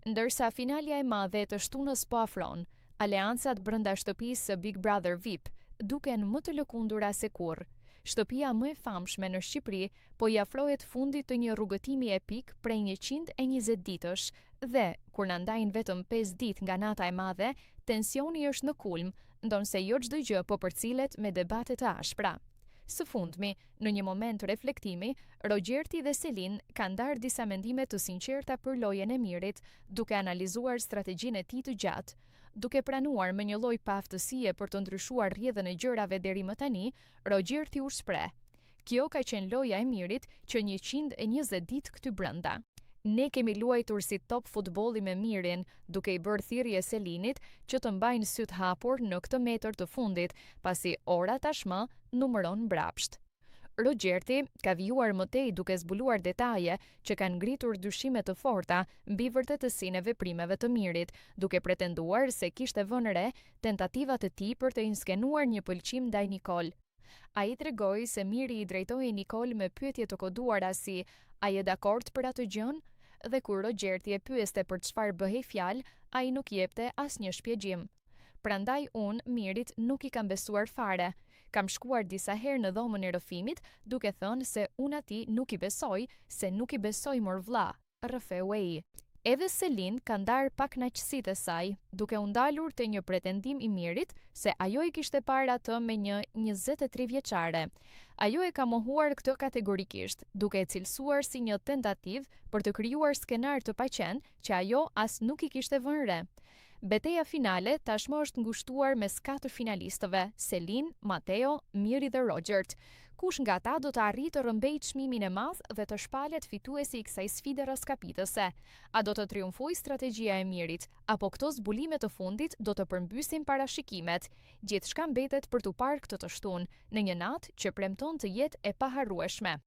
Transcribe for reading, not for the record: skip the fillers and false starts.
Ndërsa finalja e madhe të shtunës po afron, aleancat brenda shtëpisë së Big Brother VIP duken më të lëkundura se kurrë. Shtëpia më e famshme në Shqipëri po i afrohet fundit të një rrugëtimi epik prej 120 ditësh dhe, kur na ndajnë vetëm 5 ditë nga nata e madhe, tensioni është në kulm, ndonse jo çdo gjë po përcilet me debate të ashpra. Së fundmi, në një moment reflektimi, Rogjerti dhe Selin kanë ndarë disa mendime të sinqerta për lojën e Mirit, duke analizuar strategjinë e tij të gjatë. Duke pranuar me një lloj paaftësie për të ndryshuar rrjedhën e gjërave deri më tani, Rogjerti u shpreh: "Kjo ka qenë loja e Mirit që 120 ditë këty brenda. Ne kemi luajtur si top futbolli me Mirin, duke i bërë thirrje Selinit që të mbajnë syt hapur në këtë metër të fundit, pasi ora tashmë numëron mbrapsht." Rogjerti ka vijuar më tej duke zbuluar detaje që kanë ngritur dyshime të forta mbi vërtetësinë e veprimeve të Mirit, duke pretenduar se kishte vënë re tentativat e tij për të inskenuar një pëlqim ndaj Nikol. Ai tregoi se Miri i drejtoi Nikol me pyetje të koduara si "A je dakord për atë gjën?" dhe kur Rogjerti e pyeste për çfarë bëhej fjalë, ai nuk jepte asnjë shpjegim. Prandaj unë Mirit nuk i kam besuar fare. Kam shkuar disa herë në dhomën e rrëfimit, duke thënë se unë atij nuk i besoj, se nuk i besoj mor vlla, rrëfeu ai. Edhe Selin ka ndarë pak kënaqësitë e saj, duke u ndalur te një pretendim i Mirit se ajo i kishte parë atë me një 23 vjeçare. Ajo e ka mohuar këtë kategorikisht, duke e cilësuar si një tentativë për të krijuar skenar të paqen që ajo as nuk i kishte vënë re. Betejë finale tashmë është ngushtuar mes 4 finalistëve: Selin, Mateo, Miri dhe Rogjert. Kush nga ata do të arrijë të rrëmbejë çmimin e madh dhe të shpalet fituesi i kësaj sfide raskapitëse? A do të triumfojë strategjia e Mirit, apo këto zbulime të fundit do të përmbysin parashikimet? Gjithçka mbetet për tu parë këtë të shtunë, në një natë që premton të jetë e paharrueshme.